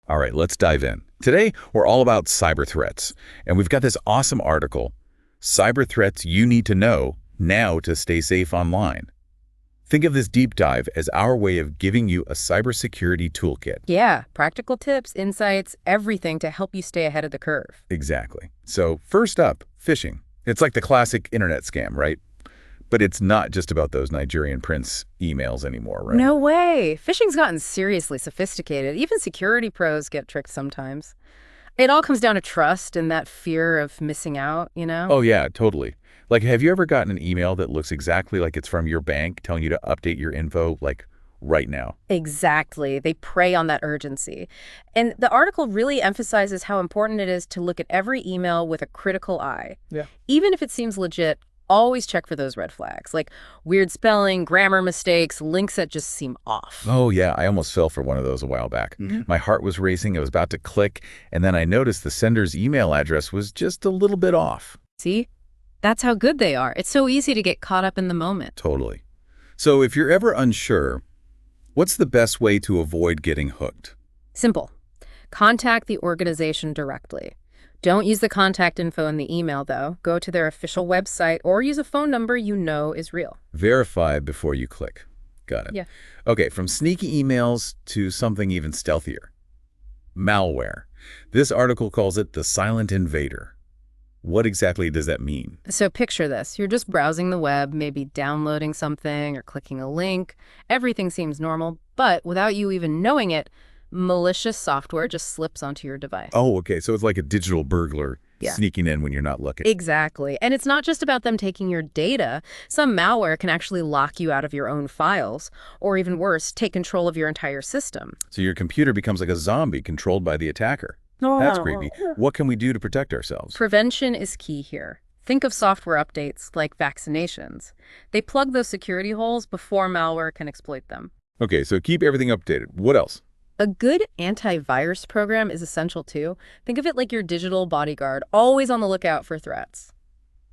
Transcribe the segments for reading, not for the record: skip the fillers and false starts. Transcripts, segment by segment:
All right, let's dive in. Today, we're all about cyber threats, and we've got this awesome article, Cyber Threats You Need to Know Now to Stay Safe Online. Think of this deep dive as our way of giving you a cybersecurity toolkit. Yeah, practical tips, insights, everything to help you stay ahead of the curve. Exactly. So first up, phishing. It's like the classic internet scam, right? But it's not just about those Nigerian prince emails anymore, right? No way! Phishing's gotten seriously sophisticated. Even security pros get tricked sometimes. It all comes down to trust and that fear of missing out, you know? Oh, yeah, totally. Like, have you ever gotten an email that looks exactly like it's from your bank telling you to update your info, like, right now? Exactly. They prey on that urgency. And the article really emphasizes how important it is to look at every email with a critical eye. Yeah. Even if it seems legit, always check for those red flags, like weird spelling, grammar mistakes, links that just seem off. Oh, yeah, I almost fell for one of those a while back. My heart was racing, I was about to click, and then I noticed the sender's email address was just a little bit off. See? That's how good they are. It's so easy to get caught up in the moment. Totally. So if you're ever unsure, what's the best way to avoid getting hooked? Simple. Contact the organization directly. Don't use the contact info in the email, though. Go to their official website or use a phone number you know is real. Verify before you click. Got it. Yeah. Okay, from sneaky emails to something even stealthier. Malware. This article calls it the silent invader. What exactly does that mean? So picture this. You're just browsing the web, maybe downloading something or clicking a link. Everything seems normal, but without you even knowing it, malicious software just slips onto your device. Oh, okay, so it's like a digital burglar Yeah. sneaking in when you're not looking. Exactly. And it's not just about them taking your data. Some malware can actually lock you out of your own files, or even worse, take control of your entire system. So your computer becomes like a zombie controlled by the attacker. That's creepy. What can we do to protect ourselves? Prevention is key here. Think of software updates like vaccinations. They plug those security holes before malware can exploit them. Okay, so keep everything updated. What else? A good antivirus program is essential too. Think of it like your digital bodyguard, always on the lookout for threats.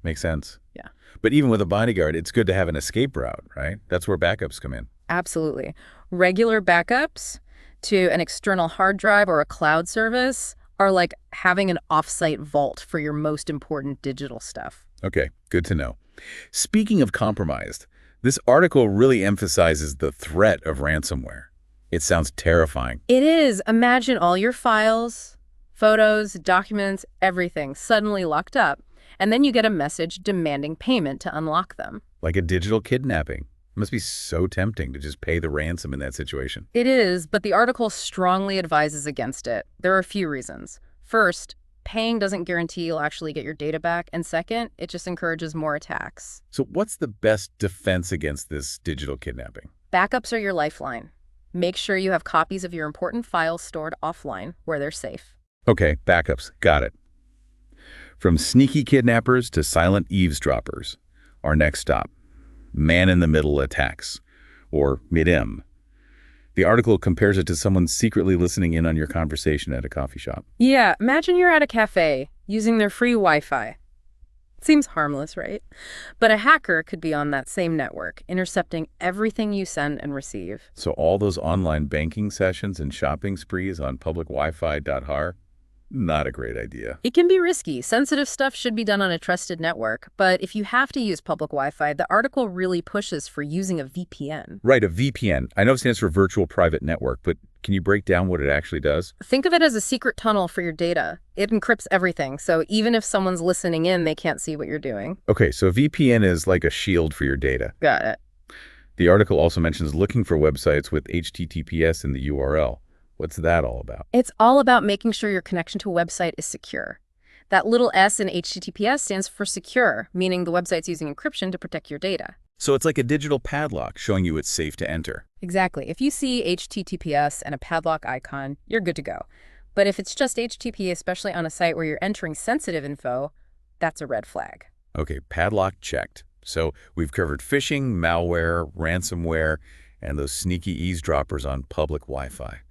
Makes sense. Yeah. But even with a bodyguard, it's good to have an escape route, right? That's where backups come in. Absolutely. Regular backups to an external hard drive or a cloud service are like having an off-site vault for your most important digital stuff. Okay, good to know. Speaking of compromised, this article really emphasizes the threat of ransomware. It sounds terrifying. It is. Imagine all your files, photos, documents, everything suddenly locked up, and then you get a message demanding payment to unlock them. Like a digital kidnapping. It must be so tempting to just pay the ransom in that situation. It is, but the article strongly advises against it. There are a few reasons. First, paying doesn't guarantee you'll actually get your data back, and second, it just encourages more attacks. So what's the best defense against this digital kidnapping? Backups are your lifeline. Make sure you have copies of your important files stored offline where they're safe. Okay, backups. Got it. From sneaky kidnappers to silent eavesdroppers. Our next stop, man-in-the-middle attacks, or MIDM. The article compares it to someone secretly listening in on your conversation at a coffee shop. Yeah, imagine you're at a cafe using their free Wi-Fi. Seems harmless, right? But a hacker could be on that same network, intercepting everything you send and receive. So all those online banking sessions and shopping sprees on public Wi-Fi.har, not a great idea. It can be risky. Sensitive stuff should be done on a trusted network. But if you have to use public Wi-Fi, the article really pushes for using a VPN. Right, a VPN. I know it stands for Virtual Private Network, but can you break down what it actually does? Think of it as a secret tunnel for your data. It encrypts everything, so even if someone's listening in, they can't see what you're doing. Okay, so VPN is like a shield for your data. Got it. The article also mentions looking for websites with HTTPS in the URL. What's that all about? It's all about making sure your connection to a website is secure. That little S in HTTPS stands for secure, meaning the website's using encryption to protect your data. So it's like a digital padlock showing you it's safe to enter. Exactly. If you see HTTPS and a padlock icon, you're good to go. But if it's just HTTP, especially on a site where you're entering sensitive info, that's a red flag. Okay, padlock checked. So we've covered phishing, malware, ransomware, and those sneaky eavesdroppers on public Wi-Fi.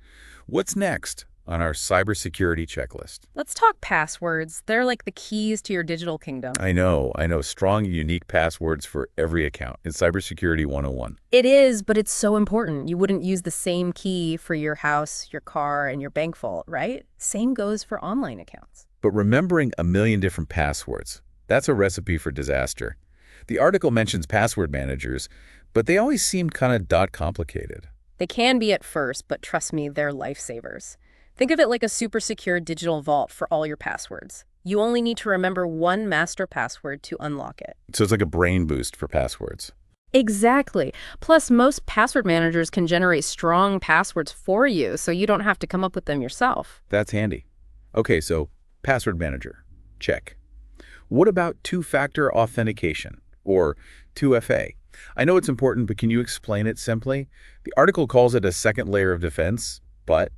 What's next? on our cybersecurity checklist. Let's talk passwords. They're like the keys to your digital kingdom. I know. Strong, unique passwords for every account. It's cybersecurity 101. It is, but it's so important. You wouldn't use the same key for your house, your car, and your bank vault, right? Same goes for online accounts. But remembering a million different passwords, that's a recipe for disaster. The article mentions password managers, but they always seem kind of complicated. They can be at first, but trust me, they're lifesavers. Think of it like a super secure digital vault for all your passwords. You only need to remember one master password to unlock it. So it's like a brain boost for passwords. Exactly. Plus, most password managers can generate strong passwords for you, so you don't have to come up with them yourself. That's handy. Okay, so password manager, check. What about two-factor authentication, or 2FA? I know it's important, but can you explain it simply? The article calls it a second layer of defense, but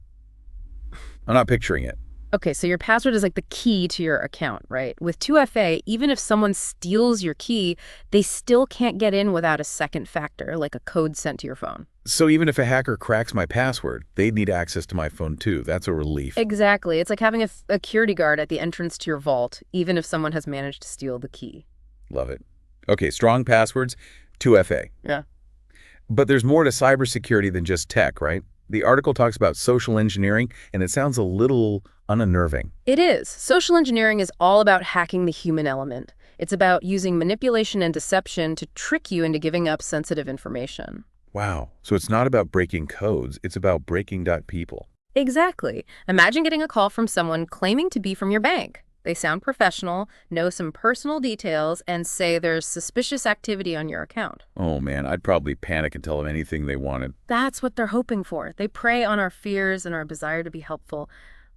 I'm not picturing it. Okay, so your password is like the key to your account, right? With 2FA, even if someone steals your key, they still can't get in without a second factor, like a code sent to your phone. So even if a hacker cracks my password, they'd need access to my phone too. That's a relief. Exactly. It's like having a security guard at the entrance to your vault, even if someone has managed to steal the key. Love it. Okay, strong passwords, 2FA. Yeah. But there's more to cybersecurity than just tech, right? The article talks about social engineering, and it sounds a little unnerving. It is. Social engineering is all about hacking the human element. It's about using manipulation and deception to trick you into giving up sensitive information. Wow. So it's not about breaking codes, it's about breaking people. Exactly. Imagine getting a call from someone claiming to be from your bank. They sound professional, know some personal details, and say there's suspicious activity on your account. Oh man, I'd probably panic and tell them anything they wanted. That's what they're hoping for. They prey on our fears and our desire to be helpful.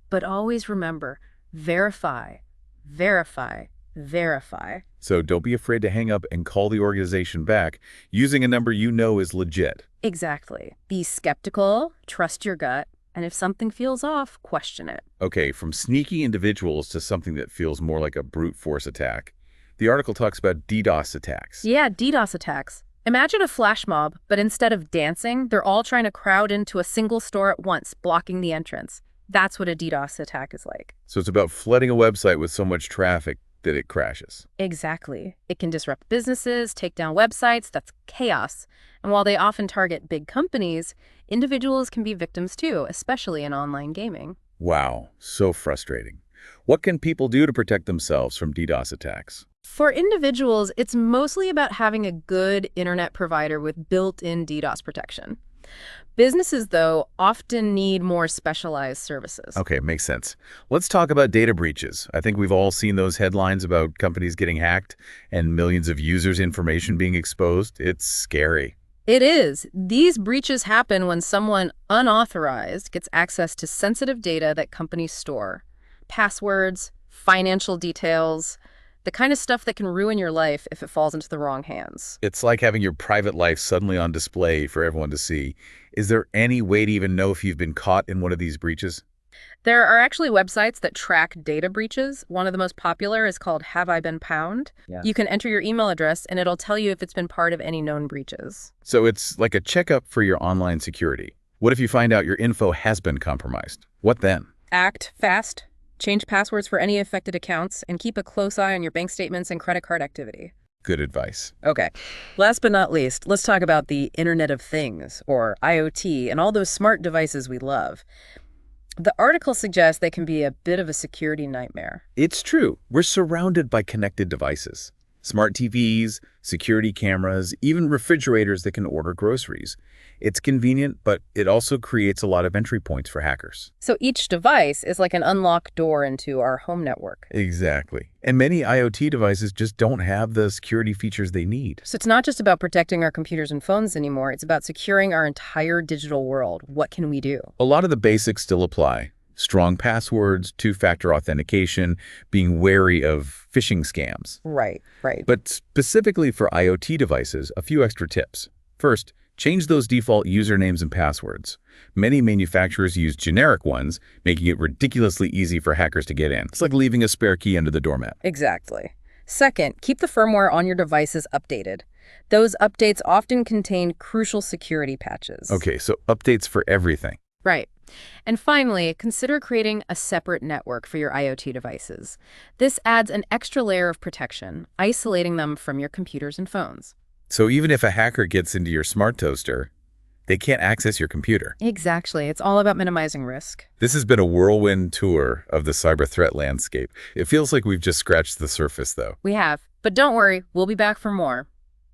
But always remember, verify, verify, verify. So don't be afraid to hang up and call the organization back using a number you know is legit. Exactly. Be skeptical, trust your gut, and if something feels off, question it. Okay, from sneaky individuals to something that feels more like a brute force attack. The article talks about DDoS attacks. Yeah, DDoS attacks. Imagine a flash mob, but instead of dancing, they're all trying to crowd into a single store at once, blocking the entrance. That's what a DDoS attack is like. So it's about flooding a website with so much traffic that it crashes. Exactly. It can disrupt businesses, take down websites. That's chaos. And while they often target big companies, individuals can be victims too, especially in online gaming. Wow, so frustrating. What can people do to protect themselves from DDoS attacks? For individuals, it's mostly about having a good internet provider with built-in DDoS protection. Businesses, though, often need more specialized services. Okay, makes sense. Let's talk about data breaches. I think we've all seen those headlines about companies getting hacked and millions of users' information being exposed. It's scary. It is. These breaches happen when someone unauthorized gets access to sensitive data that companies store. Passwords, financial details, the kind of stuff that can ruin your life if it falls into the wrong hands. It's like having your private life suddenly on display for everyone to see. Is there any way to even know if you've been caught in one of these breaches? There are actually websites that track data breaches. One of the most popular is called Have I Been Pwned? Yeah. You can enter your email address and it'll tell you if it's been part of any known breaches. So it's like a checkup for your online security. What if you find out your info has been compromised? What then? Act fast. Change passwords for any affected accounts, and keep a close eye on your bank statements and credit card activity. Good advice. Okay. Last but not least, let's talk about the Internet of Things, or IoT, and all those smart devices we love. The article suggests they can be a bit of a security nightmare. It's true. We're surrounded by connected devices. Smart TVs, security cameras, even refrigerators that can order groceries. It's convenient, but it also creates a lot of entry points for hackers. So each device is like an unlocked door into our home network. Exactly. And many IoT devices just don't have the security features they need. So it's not just about protecting our computers and phones anymore. It's about securing our entire digital world. What can we do? A lot of the basics still apply. Strong passwords, two-factor authentication, being wary of phishing scams. Right. But specifically for IoT devices, a few extra tips. First, change those default usernames and passwords. Many manufacturers use generic ones, making it ridiculously easy for hackers to get in. It's like leaving a spare key under the doormat. Exactly. Second, keep the firmware on your devices updated. Those updates often contain crucial security patches. Okay, so updates for everything. Right. And finally, consider creating a separate network for your IoT devices. This adds an extra layer of protection, isolating them from your computers and phones. So even if a hacker gets into your smart toaster, they can't access your computer. Exactly. It's all about minimizing risk. This has been a whirlwind tour of the cyber threat landscape. It feels like we've just scratched the surface, though. We have. But don't worry, we'll be back for more.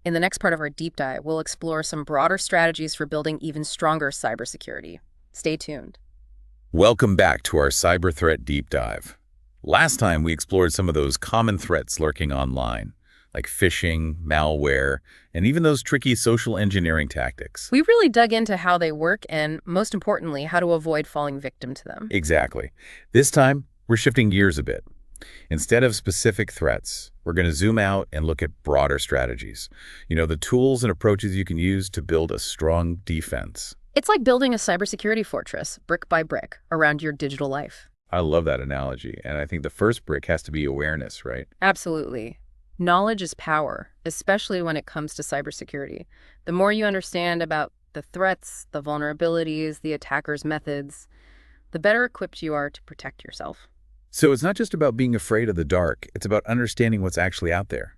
In the next part of our deep dive, we'll explore some broader strategies for building even stronger cybersecurity. Stay tuned. Welcome back to our cyber threat deep dive. Last time, we explored some of those common threats lurking online, like phishing, malware, and even those tricky social engineering tactics. We really dug into how they work and, most importantly, how to avoid falling victim to them. Exactly. This time, we're shifting gears a bit. Instead of specific threats, we're going to zoom out and look at broader strategies. The tools and approaches you can use to build a strong defense. It's like building a cybersecurity fortress, brick by brick, around your digital life. I love that analogy, and I think the first brick has to be awareness, right? Absolutely. Knowledge is power, especially when it comes to cybersecurity. The more you understand about the threats, the vulnerabilities, the attacker's methods, the better equipped you are to protect yourself. So it's not just about being afraid of the dark, it's about understanding what's actually out there.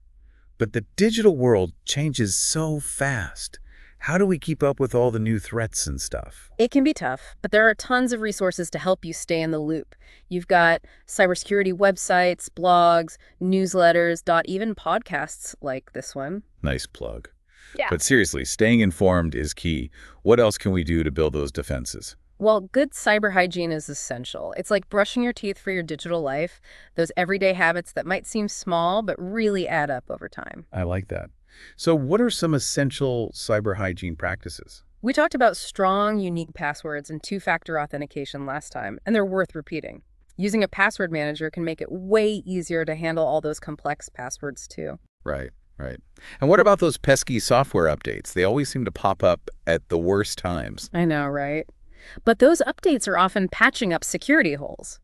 But the digital world changes so fast. How do we keep up with all the new threats and stuff? It can be tough, but there are tons of resources to help you stay in the loop. You've got cybersecurity websites, blogs, newsletters, even podcasts like this one. Nice plug. Yeah. But seriously, staying informed is key. What else can we do to build those defenses? Well, good cyber hygiene is essential. It's like brushing your teeth for your digital life, those everyday habits that might seem small but really add up over time. I like that. So what are some essential cyber hygiene practices? We talked about strong, unique passwords and two-factor authentication last time, and they're worth repeating. Using a password manager can make it way easier to handle all those complex passwords too. Right. And what about those pesky software updates? They always seem to pop up at the worst times. I know, right? But those updates are often patching up security holes.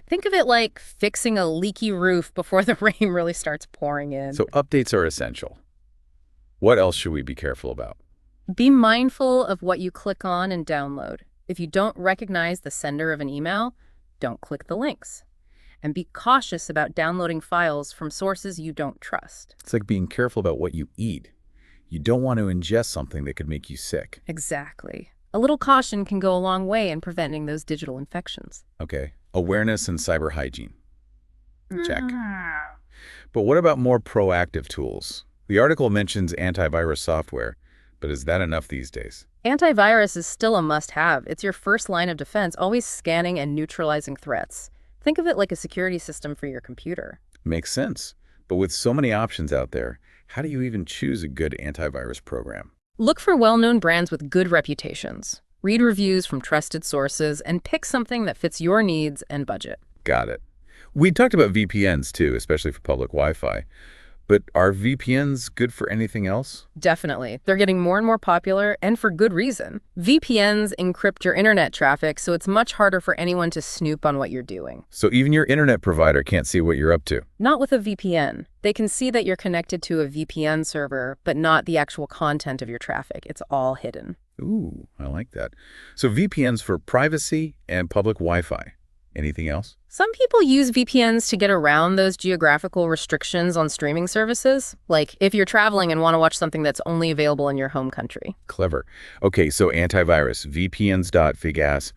Think of it like fixing a leaky roof before the rain really starts pouring in. So updates are essential. What else should we be careful about? Be mindful of what you click on and download. If you don't recognize the sender of an email, don't click the links. And be cautious about downloading files from sources you don't trust. It's like being careful about what you eat. You don't want to ingest something that could make you sick. Exactly. A little caution can go a long way in preventing those digital infections. Okay, awareness and cyber hygiene. Check. But what about more proactive tools? The article mentions antivirus software, but is that enough these days? Antivirus is still a must-have. It's your first line of defense, always scanning and neutralizing threats. Think of it like a security system for your computer. Makes sense. But with so many options out there, how do you even choose a good antivirus program? Look for well-known brands with good reputations. Read reviews from trusted sources and pick something that fits your needs and budget. Got it. We talked about VPNs too, especially for public Wi-Fi. But are VPNs good for anything else? Definitely. They're getting more and more popular, and for good reason. VPNs encrypt your internet traffic, so it's much harder for anyone to snoop on what you're doing. So even your internet provider can't see what you're up to? Not with a VPN. They can see that you're connected to a VPN server, but not the actual content of your traffic. It's all hidden. Ooh, I like that. So VPNs for privacy and public Wi-Fi. Anything else? Some people use VPNs to get around those geographical restrictions on streaming services, like if you're traveling and want to watch something that's only available in your home country. Clever. Okay, so antivirus, VPNs.figass.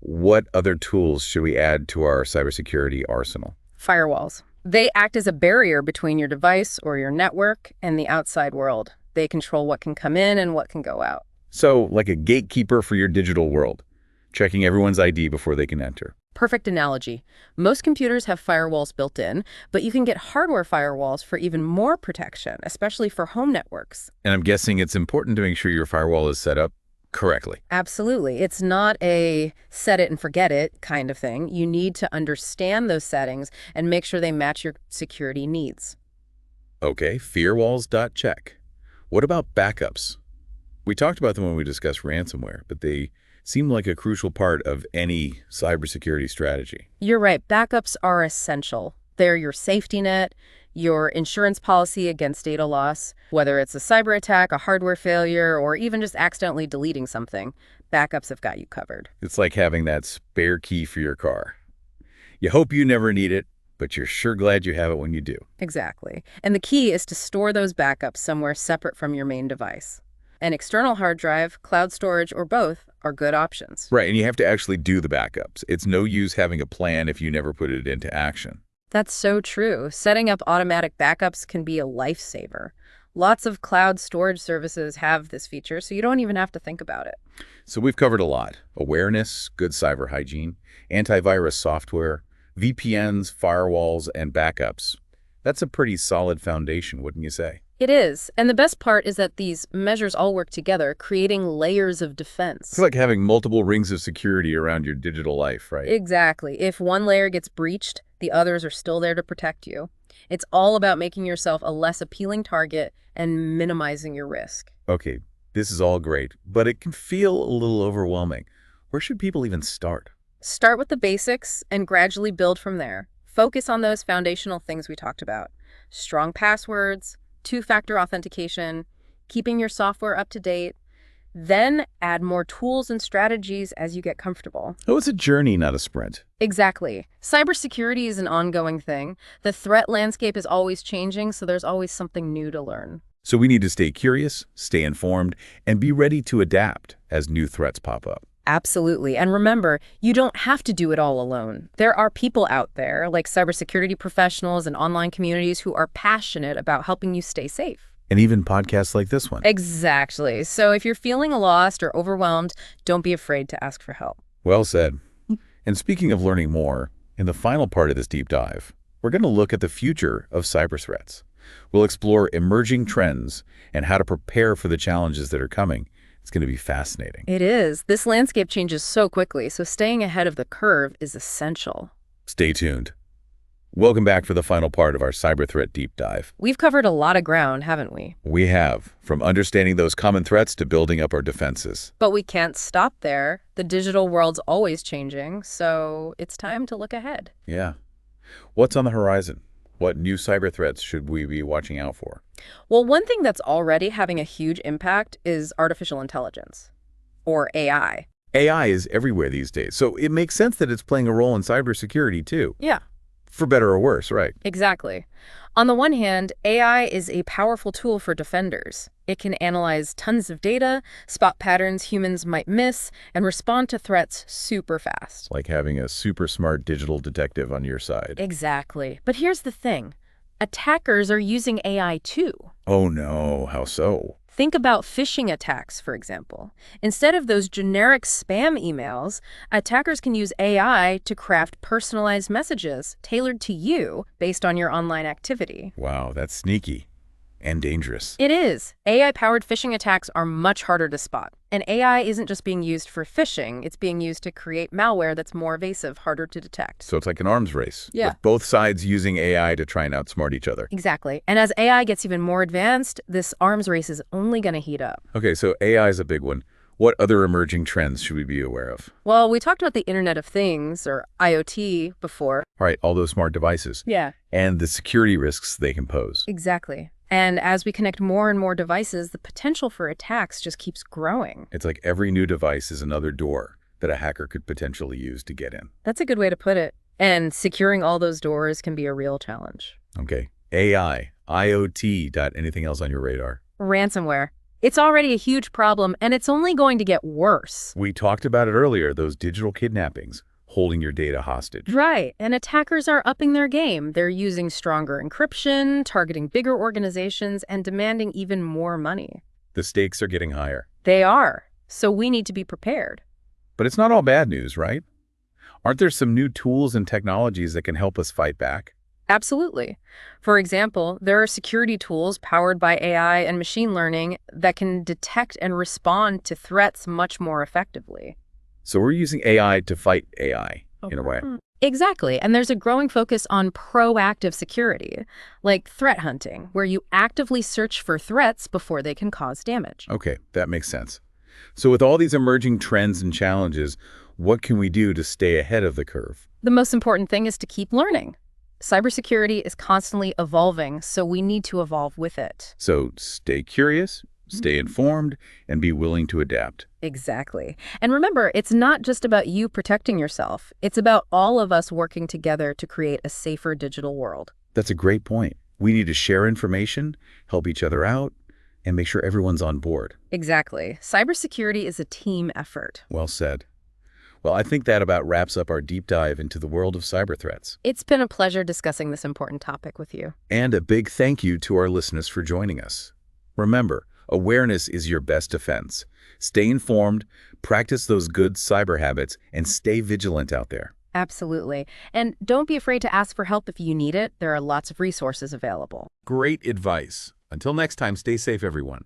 What other tools should we add to our cybersecurity arsenal? Firewalls. They act as a barrier between your device or your network and the outside world. They control what can come in and what can go out. So, like a gatekeeper for your digital world, checking everyone's ID before they can enter. Perfect analogy. Most computers have firewalls built in, but you can get hardware firewalls for even more protection, especially for home networks. And I'm guessing it's important to make sure your firewall is set up correctly. Absolutely. It's not a set it and forget it kind of thing. You need to understand those settings and make sure they match your security needs. Okay, firewalls.check. What about backups? We talked about them when we discussed ransomware, but they seem like a crucial part of any cybersecurity strategy. You're right. Backups are essential. They're your safety net, your insurance policy against data loss. Whether it's a cyber attack, a hardware failure, or even just accidentally deleting something, backups have got you covered. It's like having that spare key for your car. You hope you never need it, but you're sure glad you have it when you do. Exactly. And the key is to store those backups somewhere separate from your main device. An external hard drive, cloud storage, or both are good options. Right, and you have to actually do the backups. It's no use having a plan if you never put it into action. That's so true. Setting up automatic backups can be a lifesaver. Lots of cloud storage services have this feature, so you don't even have to think about it. So we've covered a lot. Awareness, good cyber hygiene, antivirus software, VPNs, firewalls, and backups. That's a pretty solid foundation, wouldn't you say? It is. And the best part is that these measures all work together, creating layers of defense. It's like having multiple rings of security around your digital life, right? Exactly. If one layer gets breached, the others are still there to protect you. It's all about making yourself a less appealing target and minimizing your risk. Okay, this is all great, but it can feel a little overwhelming. Where should people even start? Start with the basics and gradually build from there. Focus on those foundational things we talked about. Strong passwords, two-factor authentication, keeping your software up to date. Then add more tools and strategies as you get comfortable. Oh, it's a journey, not a sprint. Exactly. Cybersecurity is an ongoing thing. The threat landscape is always changing, so there's always something new to learn. So we need to stay curious, stay informed, and be ready to adapt as new threats pop up. Absolutely. And remember, you don't have to do it all alone. There are people out there, like cybersecurity professionals and online communities, who are passionate about helping you stay safe. And even podcasts like this one. Exactly. So if you're feeling lost or overwhelmed, don't be afraid to ask for help. Well said. And speaking of learning more, in the final part of this deep dive, we're going to look at the future of cyber threats. We'll explore emerging trends and how to prepare for the challenges that are coming. It's going to be fascinating. It is. This landscape changes so quickly, so staying ahead of the curve is essential. Stay tuned. Welcome back for the final part of our cyber threat deep dive. We've covered a lot of ground, haven't we? We have, from understanding those common threats to building up our defenses. But we can't stop there. The digital world's always changing, so it's time to look ahead. Yeah. What's on the horizon? What new cyber threats should we be watching out for? Well, one thing that's already having a huge impact is artificial intelligence, or AI. AI is everywhere these days, so it makes sense that it's playing a role in cybersecurity too. Yeah. For better or worse, right? Exactly. On the one hand, AI is a powerful tool for defenders. It can analyze tons of data, spot patterns humans might miss, and respond to threats super fast. Like having a super smart digital detective on your side. Exactly. But here's the thing. Attackers are using AI too. Oh no, how so? Think about phishing attacks, for example. Instead of those generic spam emails, attackers can use AI to craft personalized messages tailored to you based on your online activity. Wow, that's sneaky and dangerous. It is. AI-powered phishing attacks are much harder to spot. And AI isn't just being used for phishing, it's being used to create malware that's more evasive, harder to detect. So it's like an arms race. Yeah. With both sides using AI to try and outsmart each other. Exactly. And as AI gets even more advanced, this arms race is only going to heat up. Okay, so AI is a big one. What other emerging trends should we be aware of? Well, we talked about the Internet of Things, or IoT, before. All right, all those smart devices. Yeah. And the security risks they can pose. Exactly. And as we connect more and more devices, the potential for attacks just keeps growing. It's like every new device is another door that a hacker could potentially use to get in. That's a good way to put it. And securing all those doors can be a real challenge. Okay, AI, IoT. Anything else on your radar? Ransomware. It's already a huge problem, and it's only going to get worse. We talked about it earlier, those digital kidnappings, holding your data hostage. Right, and attackers are upping their game. They're using stronger encryption, targeting bigger organizations, and demanding even more money. The stakes are getting higher. They are, so we need to be prepared. But it's not all bad news, right? Aren't there some new tools and technologies that can help us fight back? Absolutely. For example, there are security tools powered by AI and machine learning that can detect and respond to threats much more effectively. So we're using AI to fight AI, in a way. Exactly. And there's a growing focus on proactive security, like threat hunting, where you actively search for threats before they can cause damage. Okay, that makes sense. So with all these emerging trends and challenges, what can we do to stay ahead of the curve? The most important thing is to keep learning. Cybersecurity is constantly evolving, so we need to evolve with it. So stay curious, Stay informed and be willing to adapt. Exactly. And remember, it's not just about you protecting yourself. It's about all of us working together to create a safer digital world. That's a great point. We need to share information, help each other out, and make sure everyone's on board. Exactly. Cybersecurity is a team effort. Well said. Well, I think that about wraps up our deep dive into the world of cyber threats. It's been a pleasure discussing this important topic with you. And a big thank you to our listeners for joining us. Remember, awareness is your best defense. Stay informed, practice those good cyber habits, and stay vigilant out there. Absolutely. And don't be afraid to ask for help if you need it. There are lots of resources available. Great advice. Until next time, stay safe, everyone.